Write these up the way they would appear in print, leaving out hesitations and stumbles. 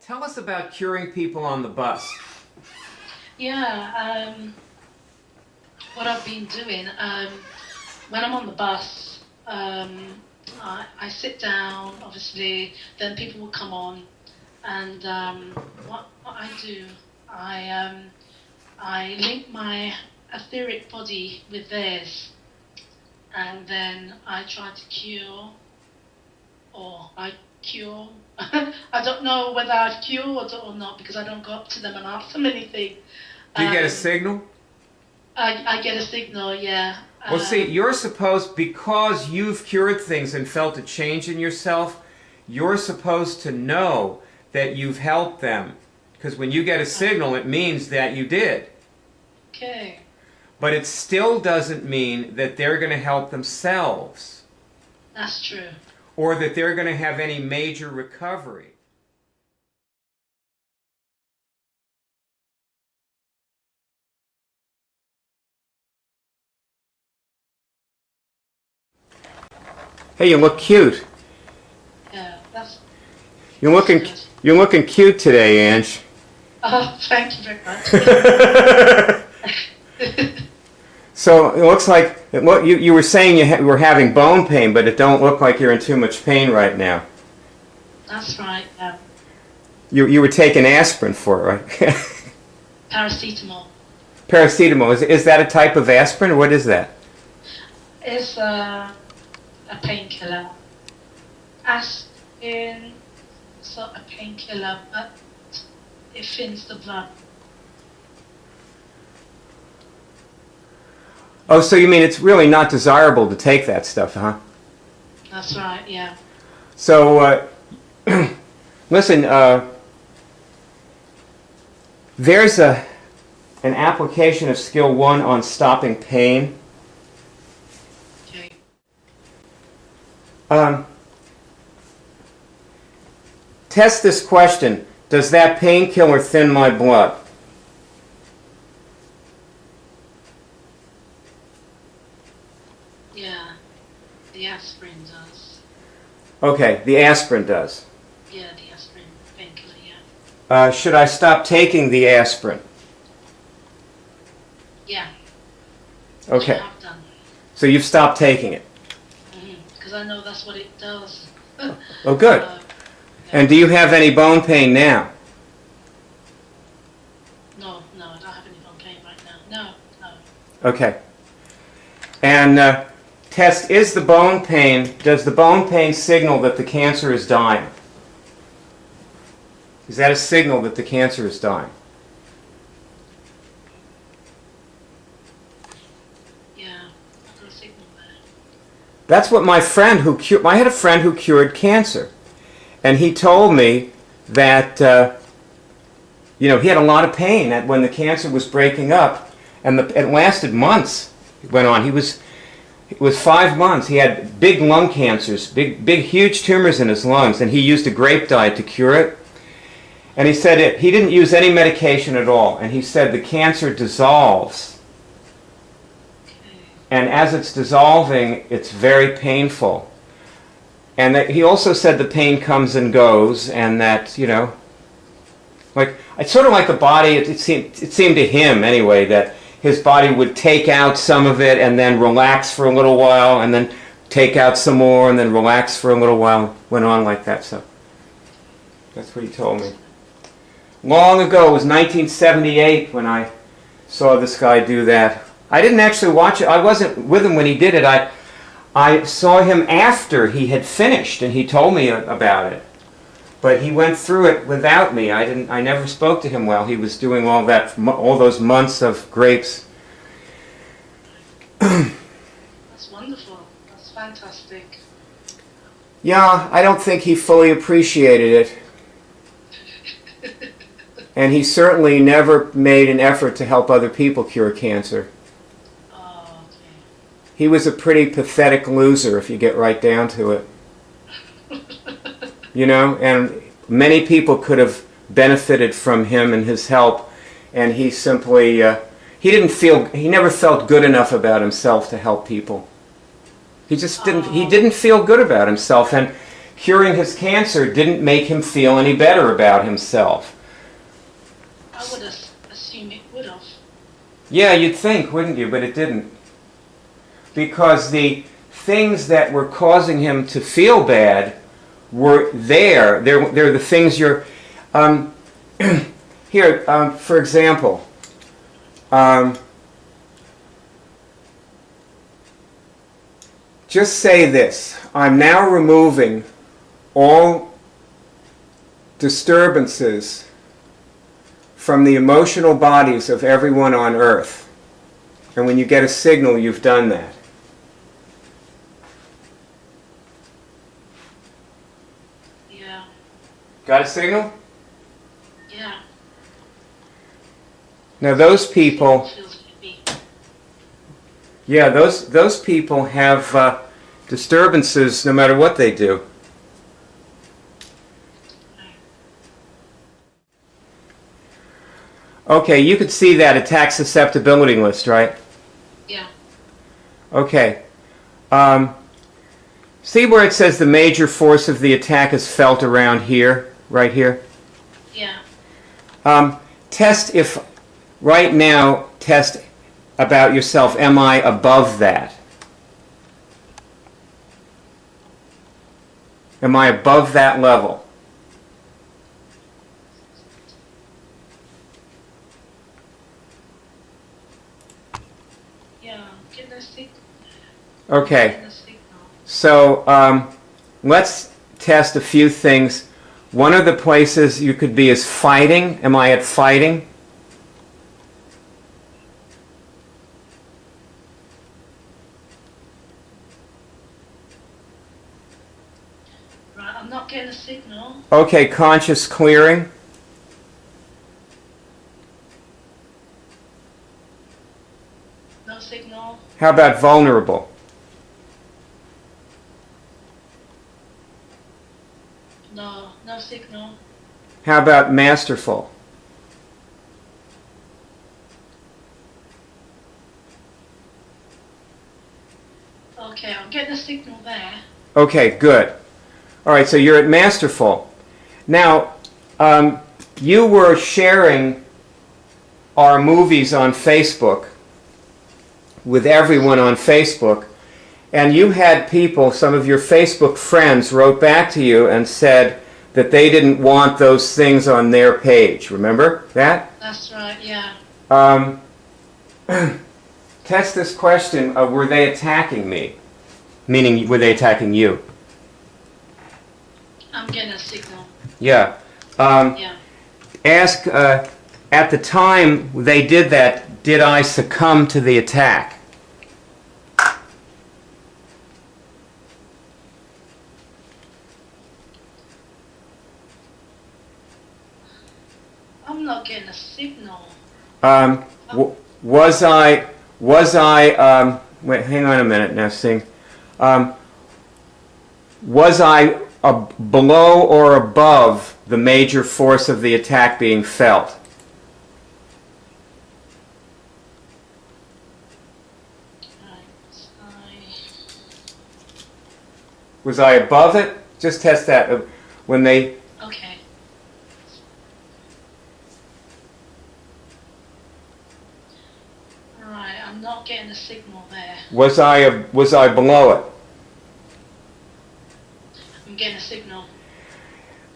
Tell us about curing people on the bus. Yeah, what I've been doing, when I'm on the bus, I sit down, obviously, then people will come on, and what I do, I link my etheric body with theirs, and then I try to cure, or I cure. I don't know whether I've cured or not, because I don't go up to them and ask them anything. Do you get a signal? I get a signal, yeah. Well, see, you're supposed, because you've cured things and felt a change in yourself, you're supposed to know that you've helped them. Because when you get a signal, it means that you did. Okay. But it still doesn't mean that they're going to help themselves. That's true. Or that they're going to have any major recovery. Hey, you look cute. Yeah, you're looking cute today, Ange. Oh, thank you very much. So it looks like you were saying you were having bone pain, but it don't look like you're in too much pain right now. That's right. Yeah. You were taking aspirin for it, right? Paracetamol. Paracetamol, is that a type of aspirin, or what is that? It's a painkiller. Aspirin, it's not a painkiller, but it thins the blood. Oh, so you mean it's really not desirable to take that stuff, huh? That's right, yeah. So, listen, there's an application of Skill 1 on stopping pain. Okay. Test this question. Does that painkiller thin my blood? Yeah, the aspirin does. Okay, the aspirin does. Yeah, the aspirin painkiller, yeah. Should I stop taking the aspirin? Yeah. Okay. I have done. So you've stopped taking it? Because I know that's what it does. Oh, good. Yeah. And do you have any bone pain now? No, I don't have any bone pain right now. No. Okay. And test, does the bone pain signal that the cancer is dying? Is that a signal that the cancer is dying? Yeah, I can signal that. That's what my friend I had a friend who cured cancer. And he told me that, he had a lot of pain when the cancer was breaking up. And it lasted months. It went on. It was 5 months. He had big lung cancers, big, huge tumors in his lungs. And he used a grape diet to cure it. And he said he didn't use any medication at all. And he said the cancer dissolves. And as it's dissolving, it's very painful. And he also said the pain comes and goes, and that, it's sort of like the body, it seemed to him anyway, that his body would take out some of it and then relax for a little while, and then take out some more and then relax for a little while. Went on like that, so that's what he told me. Long ago, it was 1978 when I saw this guy do that. I didn't actually watch it. I wasn't with him when he did it. I saw him after he had finished, and he told me about it. But he went through it without me. I never spoke to him while he was doing all those months of grapes. That's wonderful. That's fantastic. Yeah, I don't think he fully appreciated it. And he certainly never made an effort to help other people cure cancer. He was a pretty pathetic loser if you get right down to it. And many people could have benefited from him and his help, and he simply, he never felt good enough about himself to help people. He just didn't feel good about himself, and curing his cancer didn't make him feel any better about himself. I would assume it would have. Yeah, you'd think, wouldn't you? But it didn't. Because the things that were causing him to feel bad were there. They're the things you're... here, for example, just say this. I'm now removing all disturbances from the emotional bodies of everyone on Earth. And when you get a signal, you've done that. Yeah. Got a signal? Yeah. Now those people, yeah, those people have disturbances no matter what they do. Okay, you could see that attack susceptibility list, right? Yeah. Okay. See where it says the major force of the attack is felt around here, right here? Yeah. Test if, right now, test about yourself, am I above that? Am I above that level? Okay, so let's test a few things. One of the places you could be is fighting. Am I at fighting? Right, I'm not getting a signal. Okay, conscious clearing. No signal. How about vulnerable? No, no signal. How about masterful? Okay, I'm getting a signal there. Okay, good. All right, so you're at masterful. Now, you were sharing our movies on Facebook with everyone on Facebook, and you had people, some of your Facebook friends wrote back to you and said that they didn't want those things on their page. Remember that? That's right, yeah. Test this question of were they attacking me? Meaning, were they attacking you? I'm getting a signal. Yeah. Yeah. Ask, at the time they did that, did I succumb to the attack? I'm not getting a signal. Was I, wait, hang on a minute now, Sing. Was I below or above the major force of the attack being felt? Was I above it? Just test that. When they... Okay. Right, I'm not getting a signal there. Was I below it? I'm getting a signal.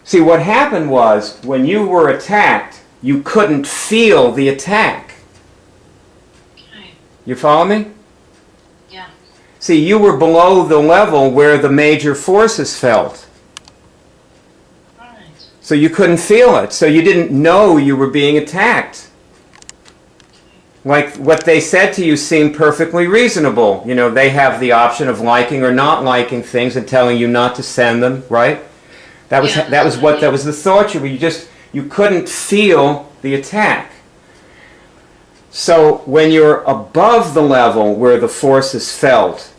See, what happened was, when you were attacked, you couldn't feel the attack. Okay. You follow me? Yeah. See, you were below the level where the major force is felt. Right. So you couldn't feel it. So you didn't know you were being attacked. Like, what they said to you seemed perfectly reasonable. You know, they have the option of liking or not liking things and telling you not to send them, right? That was the thought. You couldn't feel the attack. So when you're above the level where the force is felt,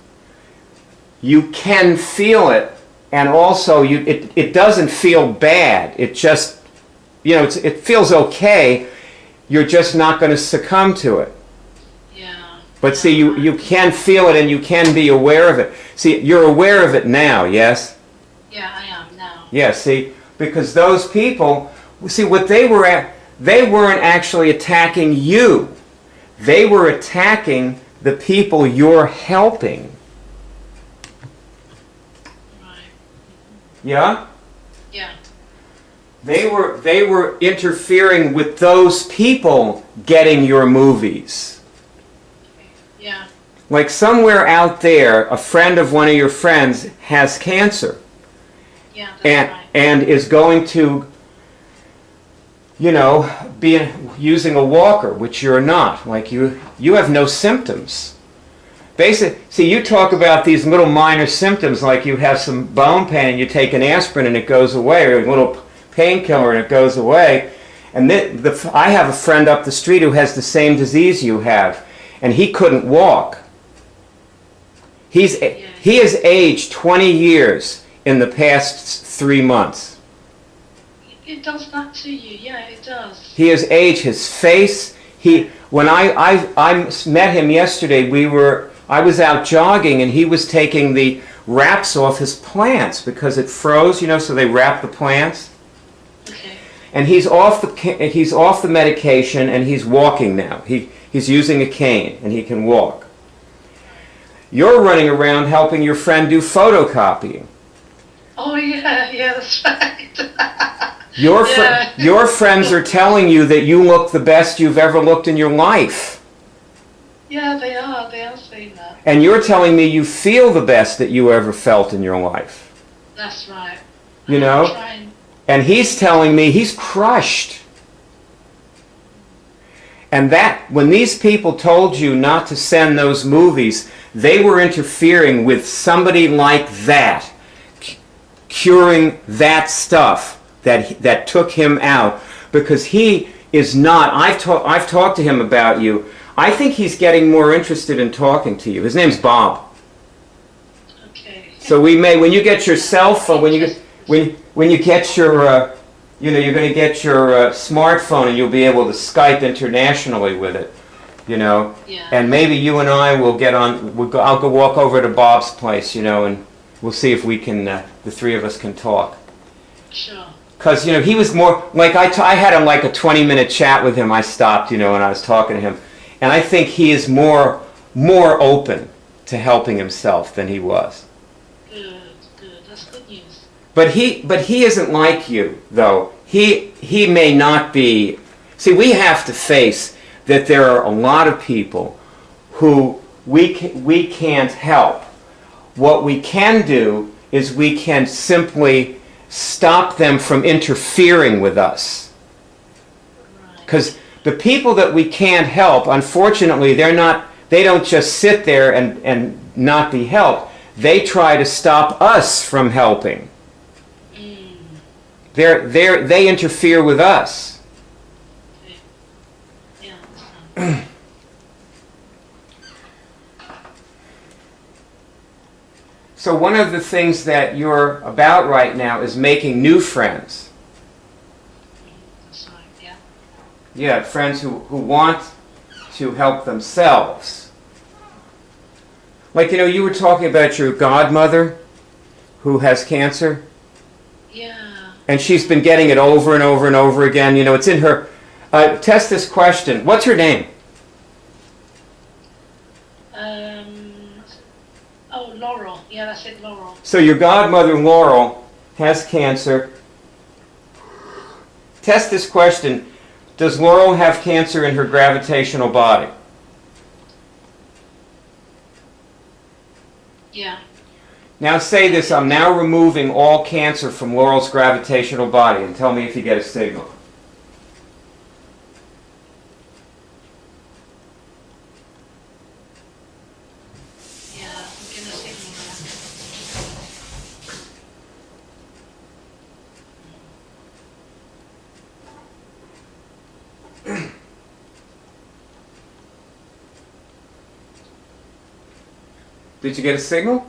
you can feel it, and also it doesn't feel bad. It just, you know, it feels okay. You're just not going to succumb to it. Yeah. But see, you can feel it and you can be aware of it. See, you're aware of it now, yes? Yeah, I am. Yeah, see, because those people, see what they were at, they weren't actually attacking you. They were attacking the people you're helping. Right. Yeah? Yeah. They were interfering with those people getting your movies. Yeah. Like somewhere out there, a friend of one of your friends has cancer. Yeah, that's right. And is going to, you know, be using a walker, which you're not. Like you have no symptoms. See, you talk about these little minor symptoms, like you have some bone pain, and you take an aspirin and it goes away, or a little painkiller and it goes away. And I have a friend up the street who has the same disease you have, and he couldn't walk. He has aged 20 years in the past 3 months. It does that to you, yeah, it does. He has aged. His face. When I met him yesterday, I was out jogging, and he was taking the wraps off his plants because it froze, you know. So they wrap the plants. Okay. And he's off the medication, and he's walking now. He's using a cane, and he can walk. You're running around helping your friend do photocopying. Oh yeah, that's right. Your friends are telling you that you look the best you've ever looked in your life. Yeah, they are saying that. And you're telling me you feel the best that you ever felt in your life. That's right. You know? And he's telling me he's crushed. And that, when these people told you not to send those movies, they were interfering with somebody like that, curing that stuff that took him out, because he is not. I've talked to him about you. I think he's getting more interested in talking to you. His name's Bob. Okay. So we may, when you get your cell phone, when you get your you're going to get your smartphone, and you'll be able to Skype internationally with it, you know. Yeah. And maybe you and I will get on. I'll go walk over to Bob's place, you know, and we'll see if we can. The three of us can talk. Sure. Because you know he was more like I had like a 20-minute chat with him. I stopped, you know, and I was talking to him, and I think he is more open to helping himself than he was. Good. That's good news. But he isn't like you, though. He may not be. See, we have to face that there are a lot of people who we can't help. What we can do is we can simply stop them from interfering with us. Because the people that we can't help, unfortunately, they don't just sit there and not be helped. They try to stop us from helping. They interfere with us. Okay. Yeah. So one of the things that you're about right now is making new friends. That's right. Yeah. Yeah, friends who want to help themselves. Like, you know, you were talking about your godmother who has cancer. Yeah. And she's been getting it over and over and over again. You know, it's in her... test this question. What's her name? Laurel. Yeah, that's it, Laurel. So your godmother, Laurel, has cancer. Test this question. Does Laurel have cancer in her gravitational body? Yeah. Now say this, I'm now removing all cancer from Laurel's gravitational body, and tell me if you get a signal. Yeah, I'm getting a signal now. Did you get a signal?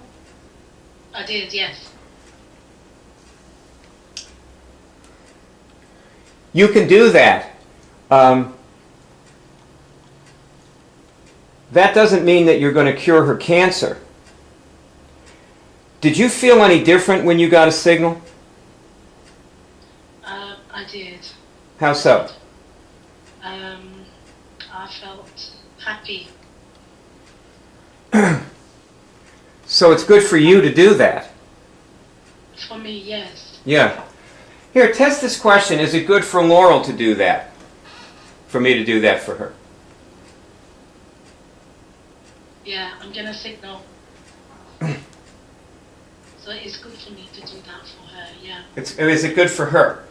I did, yes. You can do that. That doesn't mean that you're going to cure her cancer. Did you feel any different when you got a signal? I did. How so? I felt happy. So it's good for you to do that. For me, yes. Yeah. Here, test this question. Is it good for Laurel to do that? For me to do that for her? Yeah, I'm going to signal. So it's good for me to do that for her, yeah. Is it good for her?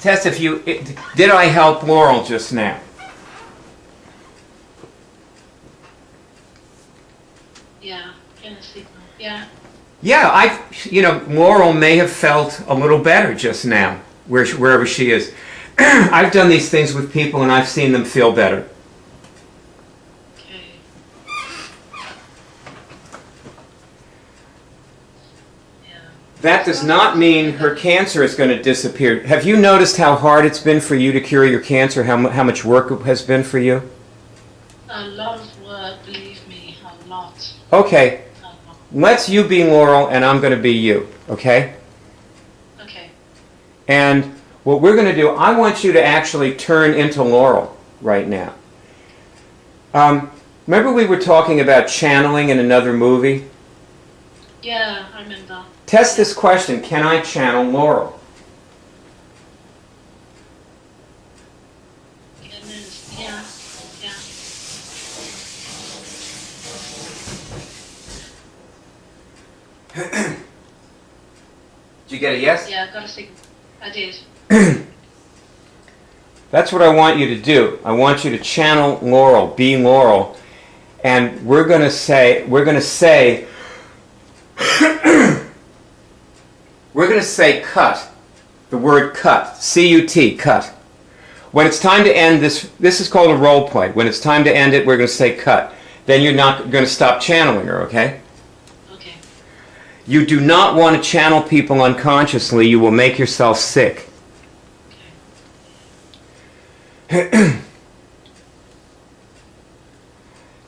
Test if you... did I help Laurel just now? Yeah, going to signal, yeah. Yeah, Laurel may have felt a little better just now, wherever she is. I've done these things with people and I've seen them feel better. Okay. Yeah. That does not mean her cancer is going to disappear. Have you noticed how hard it's been for you to cure your cancer, how much work it has been for you? A lot of work, believe me, a lot. Okay. Let's you be Laurel and I'm going to be you, okay? Okay. And what we're going to do, I want you to actually turn into Laurel right now. Remember we were talking about channeling in another movie? Yeah, I remember. Test this question, can I channel Laurel? Yeah, yeah. Did you get a yes? Yeah, I got a signal. I did. That's what I want you to do. I want you to channel Laurel, be Laurel, and we're going to say cut. The word cut. C-U-T, cut. When it's time to end this is called a role play. When it's time to end it, we're going to say cut. Then you're not going to stop channeling her, okay? Okay. You do not want to channel people unconsciously. You will make yourself sick.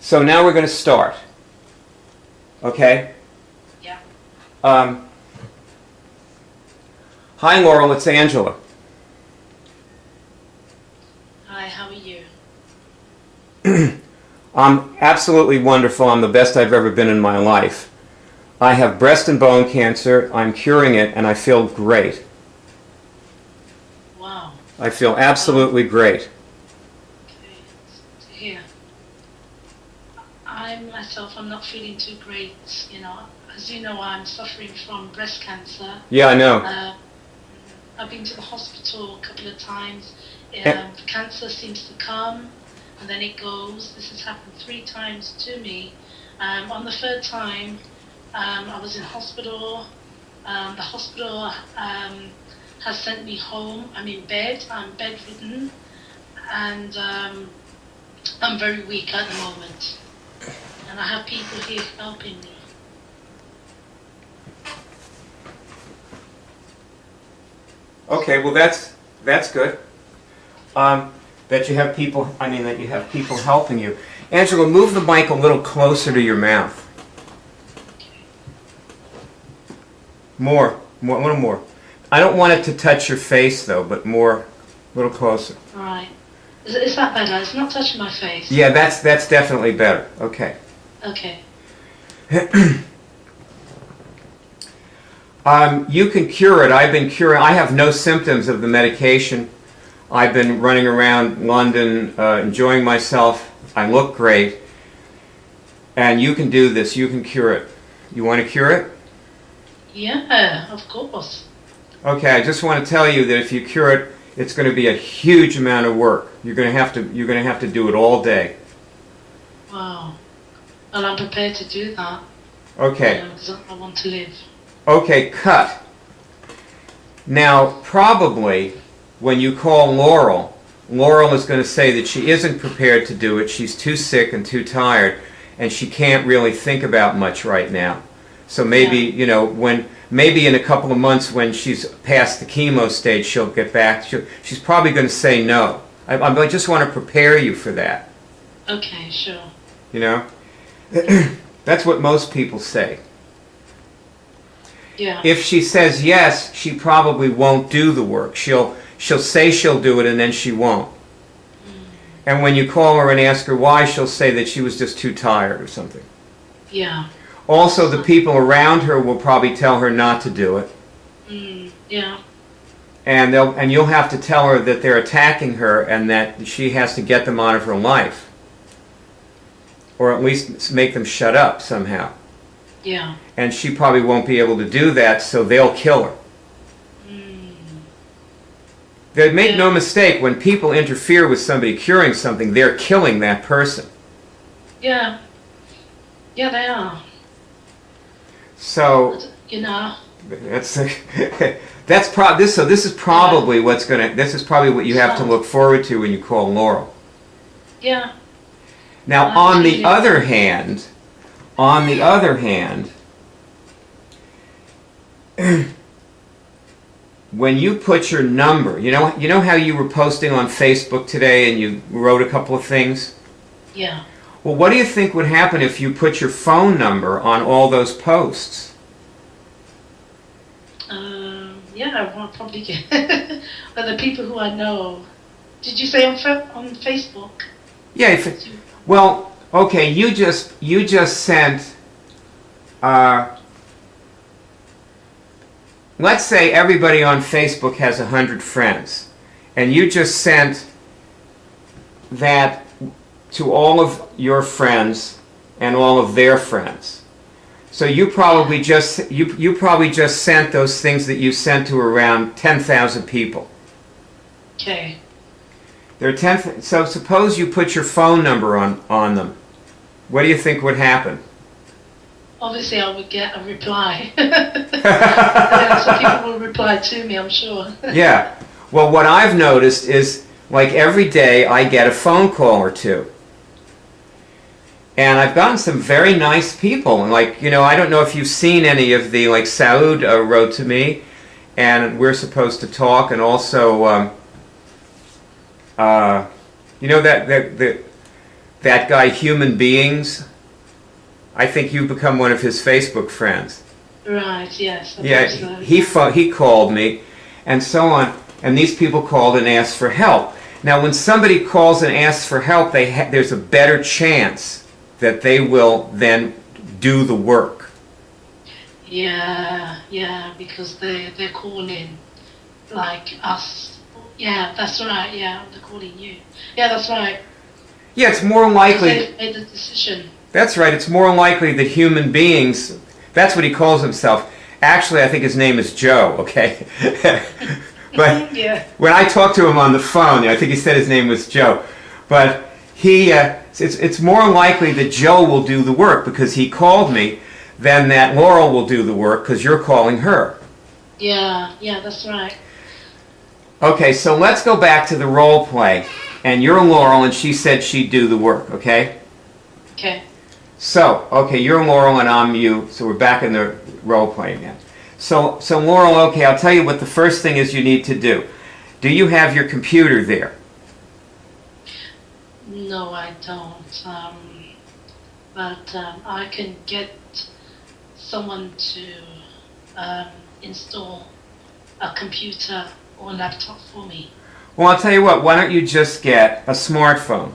So now we're going to start. Okay? Yeah. Hi, Laurel. It's Angela. Hi, how are you? I'm absolutely wonderful. I'm the best I've ever been in my life. I have breast and bone cancer. I'm curing it, and I feel great. Wow. I feel absolutely great. Okay. So here. I myself, I'm not feeling too great, you know. As you know, I'm suffering from breast cancer. Yeah, I know. I've been to the hospital a couple of times. The cancer seems to come and then it goes. This has happened 3 times to me. On the 3rd time, I was in hospital. The hospital has sent me home. I'm in bed. I'm bedridden, and I'm very weak at the moment. And I have people here helping me. Okay, well that's good. That you have people. That you have people helping you. Angela, move the mic a little closer to your mouth. More, a little more. I don't want it to touch your face though, but more, a little closer. All right. Is that better? It's not touching my face. Yeah, that's definitely better. Okay. Okay. You can cure it. I've been curing. I have no symptoms of the medication. I've been running around London, enjoying myself. I look great. And you can do this. You can cure it. You want to cure it? Yeah, of course. Okay, I just want to tell you that if you cure it, it's going to be a huge amount of work. You're going to have to do it all day. Wow. Well, I'm prepared to do that. Okay. Because I want to live. Okay, cut. Now, probably when you call Laurel, Laurel is going to say that she isn't prepared to do it. She's too sick and too tired, and she can't really think about much right now. So maybe, maybe in a couple of months when she's past the chemo stage, she'll get back. She's probably going to say no. I just want to prepare you for that. Okay, sure. You know? That's what most people say. Yeah. If she says yes, she probably won't do the work. She'll say she'll do it and then she won't. And when you call her and ask her why, she'll say that she was just too tired or something. Yeah. Also, the people around her will probably tell her not to do it. Yeah. And you'll have to tell her that they're attacking her and that she has to get them out of her life. Or at least make them shut up somehow. Yeah. And she probably won't be able to do that, so they'll kill her. They make no mistake, when people interfere with somebody curing something, they're killing that person. Yeah. Yeah, they are. So, you know. this is probably this is probably what you have to look forward to when you call Laurel. Yeah. Now, on the other hand, when you put your number, you know how you were posting on Facebook today and you wrote a couple of things? Yeah. Well, what do you think would happen if you put your phone number on all those posts? Yeah, I won't probably get but the people who I know. Did you say on Facebook? Yeah. Well, okay. You just sent. Let's say everybody on Facebook has 100 friends, and you just sent that to all of your friends and all of their friends. So you probably just sent those things that you sent to around 10,000 people. Okay. There are 10. So suppose you put your phone number on them. What do you think would happen? Obviously, I would get a reply. So people will reply to me, I'm sure. Yeah. Well, what I've noticed is, like, every day I get a phone call or two. And I've gotten some very nice people. Like, I don't know if you've seen any of the, like, Saud wrote to me, and we're supposed to talk, and also, that guy, Human Beings. I think you've become one of his Facebook friends. Right, yes. Yeah, So. he called me, and so on. And these people called and asked for help. Now, when somebody calls and asks for help, there's a better chance that they will then do the work. Yeah, because they're calling like us. Yeah, that's right. Yeah, they're calling you. Yeah, that's right. Yeah, it's more likely. They've made the decision. That's right. It's more likely that human beings. That's what he calls himself. Actually, I think his name is Joe. Okay. But yeah. When I talked to him on the phone, I think he said his name was Joe. But it's more likely that Joe will do the work because he called me than that Laurel will do the work because you're calling her. Yeah, that's right. Okay, so let's go back to the role play. And you're Laurel, and she said she'd do the work, okay? Okay. So, okay, you're Laurel and I'm you, so we're back in the role play again. So Laurel, okay, I'll tell you what the first thing is you need to do. Do you have your computer there? No, I don't. But I can get someone to install a computer or laptop for me. Well, I'll tell you what, why don't you just get a smartphone?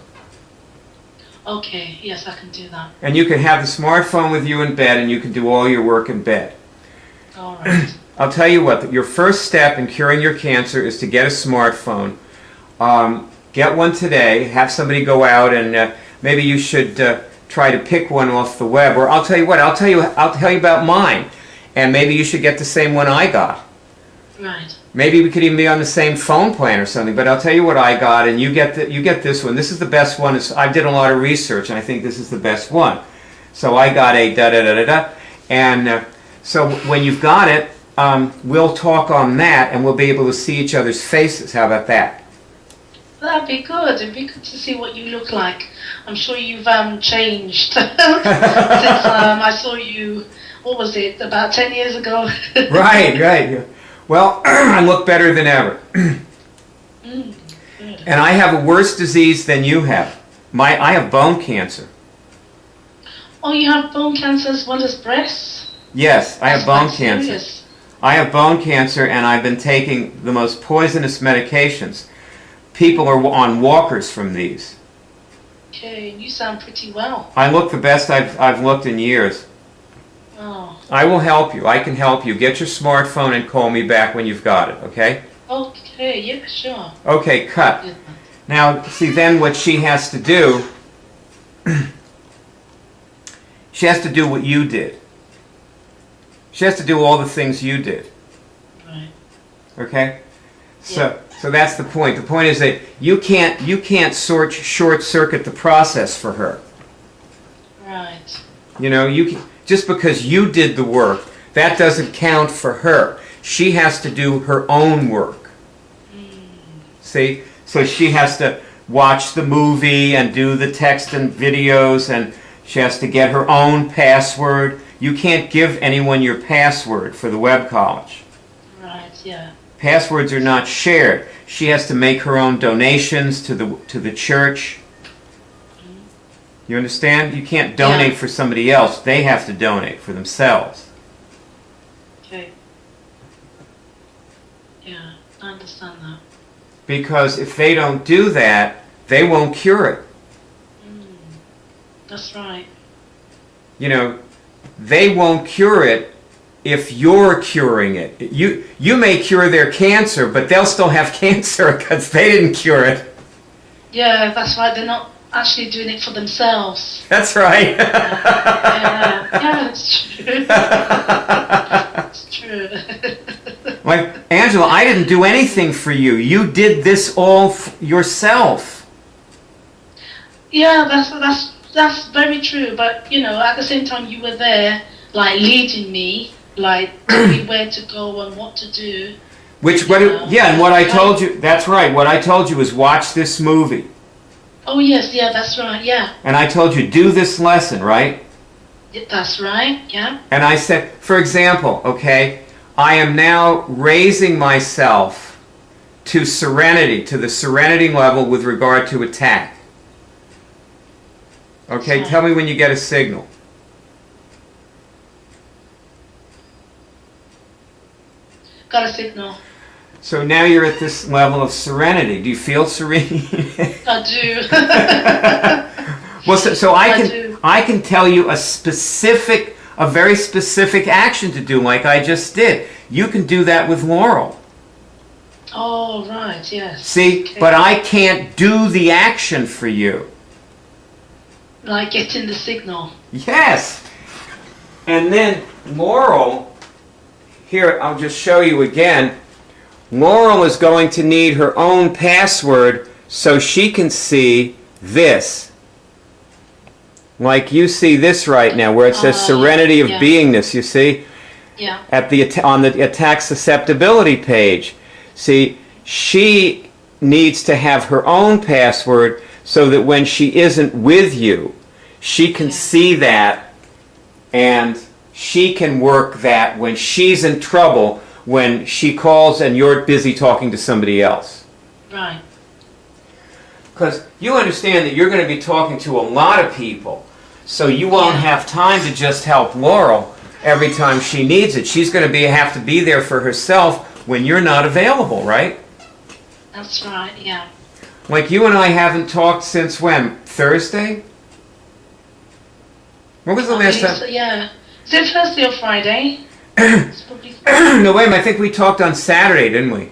Okay, yes, I can do that. And you can have the smartphone with you in bed, and you can do all your work in bed. All right. I'll tell you what, your first step in curing your cancer is to get a smartphone. Get one today, have somebody go out, and maybe you should try to pick one off the web. Or I'll tell you what, I'll tell you about mine, and maybe you should get the same one I got. Right. Maybe we could even be on the same phone plan or something. But I'll tell you what I got, and you get this one. This is the best one. I did a lot of research, and I think this is the best one. So I got a da-da-da-da-da. And so when you've got it, we'll talk on that, and we'll be able to see each other's faces. How about that? That'd be good. It'd be good to see what you look like. I'm sure you've changed since I saw you, what was it, about 10 years ago? Right. Well, I look better than ever. Good. And I have a worse disease than you have. I have bone cancer. Oh, you have bone cancer as well as breast? Yes, I have bone cancer. Serious. I have bone cancer, and I've been taking the most poisonous medications. People are on walkers from these. Okay, you sound pretty well. I look the best I've looked in years. Oh. I will help you. I can help you. Get your smartphone and call me back when you've got it, okay? Okay, yeah, sure. Okay, cut. Yeah. Now, see, then what she has to do, she has to do what you did. She has to do all the things you did. Right. Okay? So that's the point. The point is that you can't short circuit the process for her. Right. You know, just because you did the work, that doesn't count for her. She has to do her own work. See? So she has to watch the movie and do the text and videos, and she has to get her own password. You can't give anyone your password for the web college. Right, yeah. Passwords are not shared. She has to make her own donations to the church. You understand? You can't donate for somebody else. They have to donate for themselves. Okay. Yeah, I understand that. Because if they don't do that, they won't cure it. That's right. You know, they won't cure it if you're curing it. You may cure their cancer, but they'll still have cancer because they didn't cure it. Yeah, that's right. They're not actually doing it for themselves. That's right. Yeah, it's true. It's true. Like, Angela, I didn't do anything for you. You did this all yourself. Yeah, that's very true. But you know, at the same time, you were there, like leading me, like telling me where to go and what to do. And what I told you, that's right. What I told you was watch this movie. Oh yes, yeah, that's right, yeah. And I told you, do this lesson, right? That's right, yeah. And I said, for example, okay, I am now raising myself to serenity, to the serenity level with regard to attack. Okay, tell me when you get a signal. Got a signal. So now you're at this level of serenity. Do you feel serene? I do. Well, so I can tell you a very specific action to do, like I just did. You can do that with Laurel. Oh, right, yes. See, okay. But I can't do the action for you. Like getting the signal. Yes. And then Laurel, here, I'll just show you again. Laurel is going to need her own password so she can see this. Like you see this right now, where it says Serenity of Beingness, you see? Yeah. On the attack susceptibility page. See, she needs to have her own password so that when she isn't with you, she can see that and she can work that when she's in trouble, when she calls and you're busy talking to somebody else. Right. Because you understand that you're going to be talking to a lot of people, so you won't have time to just help Laurel every time she needs it. She's going to have to be there for herself when you're not available, right? That's right, yeah. Like you and I haven't talked since when? Thursday? When was the last time? Yeah. Is it Thursday or Friday? No, wait a minute. I think we talked on Saturday, didn't we?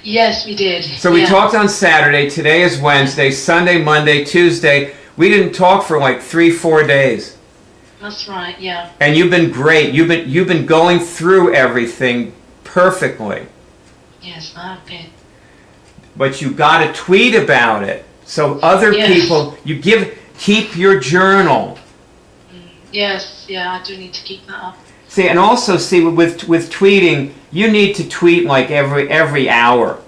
Yes, we did. So we talked on Saturday. Today is Wednesday, Sunday, Monday, Tuesday. We didn't talk for like 3-4 days. That's right, yeah. And you've been great. You've been going through everything perfectly. Yes, I've been. But you got to tweet about it so other people. Keep your journal. Yes, yeah, I do need to keep that up. See, and also see with tweeting, you need to tweet like every hour.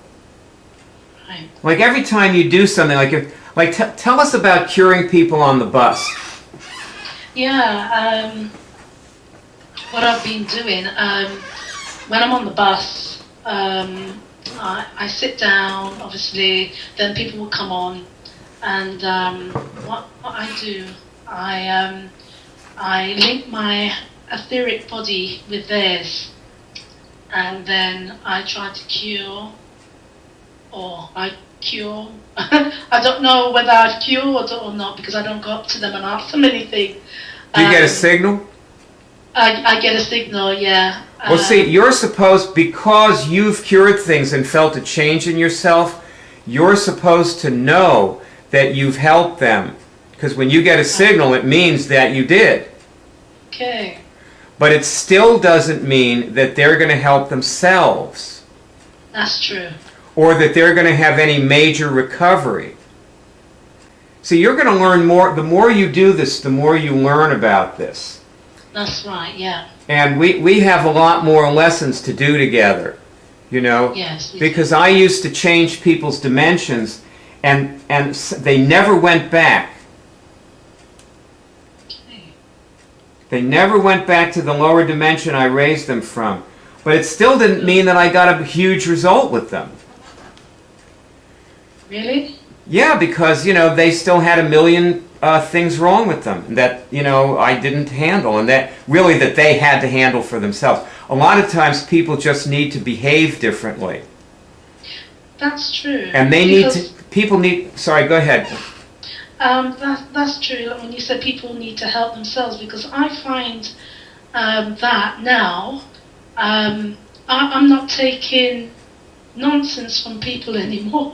Right. Like every time you do something, tell us about curing people on the bus. Yeah, what I've been doing, when I'm on the bus, I sit down, obviously, then people will come on, and what I do, I link my etheric body with theirs, and then I try to cure, or I cure. I don't know whether I've cured or not because I don't go up to them and ask them anything. Do you get a signal? I get a signal, yeah. Well, see, you're supposed, because you've cured things and felt a change in yourself, you're supposed to know that you've helped them. Because when you get a signal, it means that you did. Okay. But it still doesn't mean that they're going to help themselves. That's true. Or that they're going to have any major recovery. See, you're going to learn more. The more you do this, the more you learn about this. That's right, yeah. And we have a lot more lessons to do together, you know. Yes. Because I used to change people's dimensions, and they never went back. Okay. They never went back to the lower dimension I raised them from. But it still didn't mean that I got a huge result with them. Really? Yeah, because, you know, they still had a million things wrong with them that, you know, I didn't handle, and that really that they had to handle for themselves. A lot of times people just need to behave differently. That's true. And they need to, people need, sorry, go ahead. That's true. Like when you said people need to help themselves, because I find that now I'm not taking nonsense from people anymore.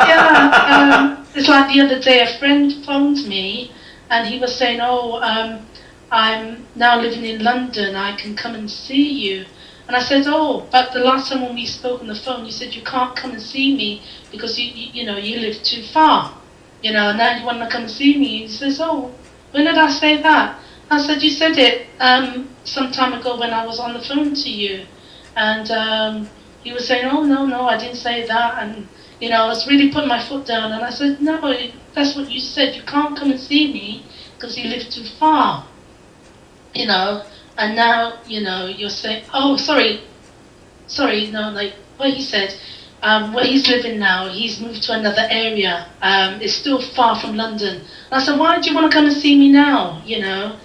Yeah, it's like the other day a friend phoned me and he was saying, oh, I'm now living in London, I can come and see you. And I said, oh, but the last time when we spoke on the phone, you said you can't come and see me because you know, you live too far. You know, now you want to come and see me. He says, oh, when did I say that? I said, you said it some time ago when I was on the phone to you. And he was saying, oh, no, I didn't say that. And, you know, I was really putting my foot down. And I said, no, that's what you said. You can't come and see me because you live too far. You know, and now, you know, you're saying, oh, sorry, no, like what he said, where he's living now, he's moved to another area. It's still far from London. And I said, why do you want to come and see me now, you know?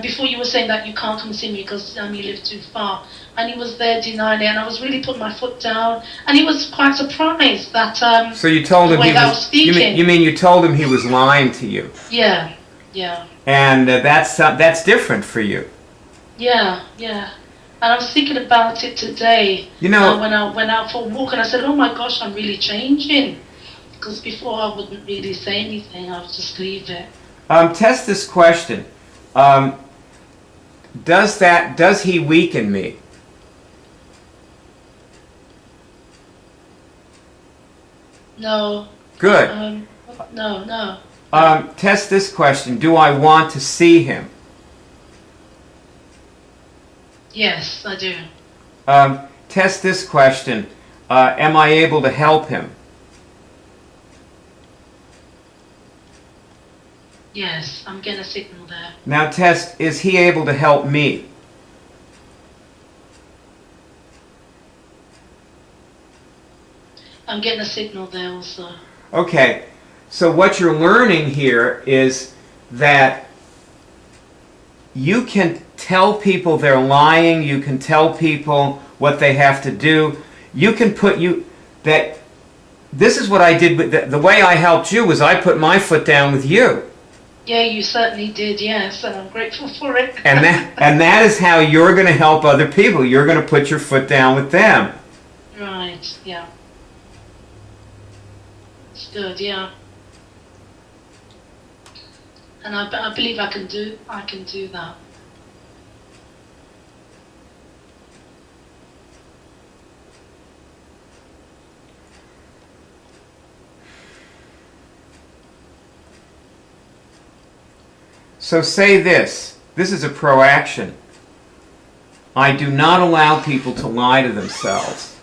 Before you were saying that you can't come and see me because you live too far. And he was there denying it, and I was really putting my foot down. And he was quite surprised that so you told him the way he that I was was speaking. You mean you told him he was lying to you? Yeah. And that's different for you. Yeah. And I was thinking about it today. You know, when I went out for a walk, and I said, oh my gosh, I'm really changing. Because before I wouldn't really say anything, I would just leave it. Test this question. Does he weaken me? No. Good. No. Test this question. Do I want to see him? Yes, I do. Test this question. Am I able to help him? Yes, I'm getting a signal there. Now test, is he able to help me? I'm getting a signal there also. Okay, so what you're learning here is that you can tell people they're lying, you can tell people what they have to do, you can put that this is what I did, but the way I helped you was I put my foot down with you. Yeah, you certainly did, yes, and I'm grateful for it. And that is how you're going to help other people. You're going to put your foot down with them. Right, yeah. It's good, yeah. And I believe I can do that. So say this. This is a proaction. I do not allow people to lie to themselves.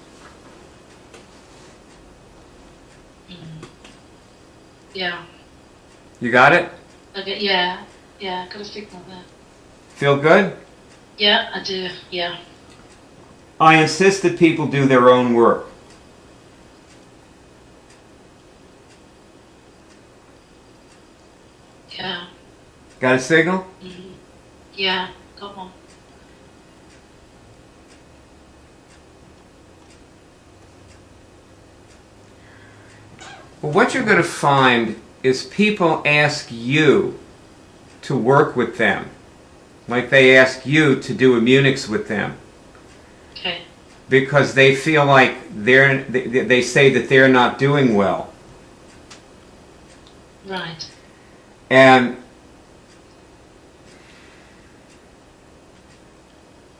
Yeah. You got it? Okay, yeah, got a signal there. Feel good? Yeah, I do, yeah. I insist that people do their own work. Yeah. Got a signal? Mm-hmm. Yeah. Come on. Well, what you're going to find is people ask you to work with them, like they ask you to do IMMUNICS with them, Okay. because they feel like they say that they're not doing well. Right. And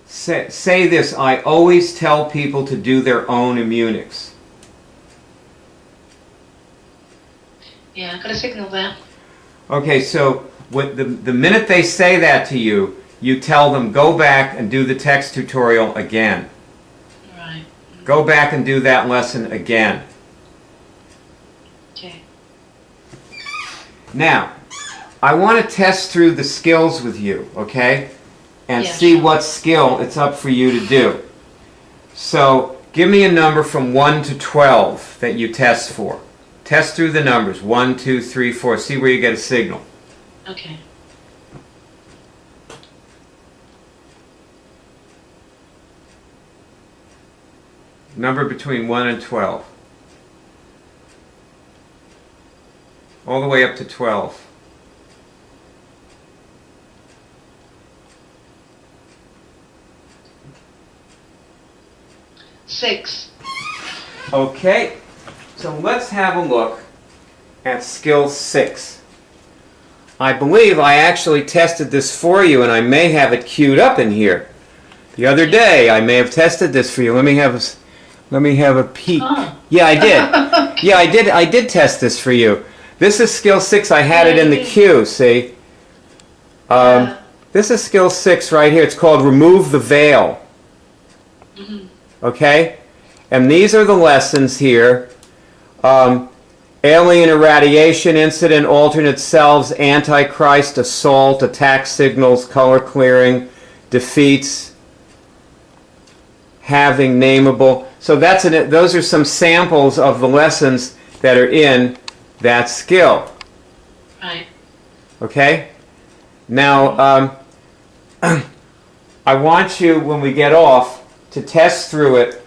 say this, I always tell people to do their own IMMUNICS. Yeah, I got a signal there. Okay, so the minute they say that to you, you tell them, go back and do the text tutorial again. Right. Go back and do that lesson again. Okay. Now, I want to test through the skills with you, okay? And Yeah, see sure. what skill it's up for you to do. So, give me a number from 1 to 12 that you test for. Test through the numbers, 1, 2, 3, 4. See where you get a signal. Okay. Number between 1 and 12. All the way up to 12. Six. Okay, so let's have a look at skill 6. I believe I actually tested this for you, and I may have it queued up in here. The other day, I may have tested this for you. Let me have a peek. Oh. Yeah, I did. Yeah, I did test this for you. This is skill 6. I had it in the queue. See, this is skill 6 right here. It's called remove the veil. Mm-hmm. Okay, and these are the lessons here. Alien irradiation incident, alternate selves, antichrist, assault, attack signals, color clearing, defeats, having, nameable. So those are some samples of the lessons that are in that skill. Right. Okay? Now, I want you, when we get off, to test through it.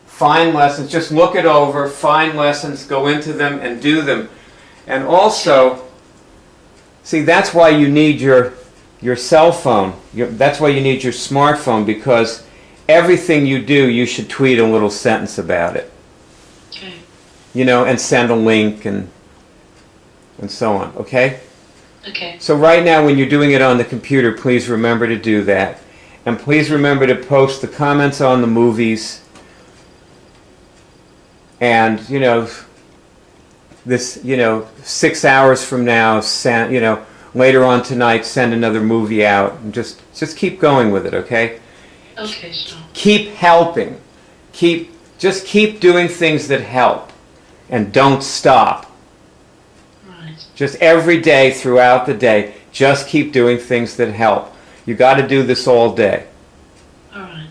Find lessons, just look it over, find lessons, go into them and do them. And also, see, that's why you need your cell phone. That's why you need your smartphone, because everything you do, you should tweet a little sentence about it. Okay. You know, and send a link and so on, okay? Okay. So right now, when you're doing it on the computer, please remember to do that. And please remember to post the comments on the movies. And, you know, this, 6 hours from now, later on tonight, send another movie out. And just keep going with it, okay? Okay, sure. Keep helping. Just keep doing things that help. And don't stop. Right. Just every day throughout the day, just keep doing things that help. You got to do this all day. All right.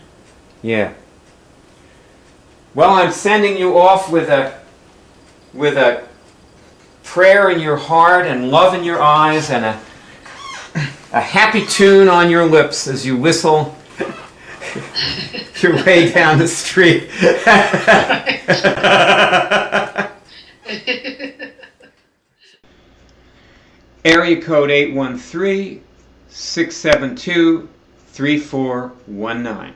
Yeah. Well, I'm sending you off with a prayer in your heart and love in your eyes and a happy tune on your lips as you whistle your way down the street. Area code 813-672-3419.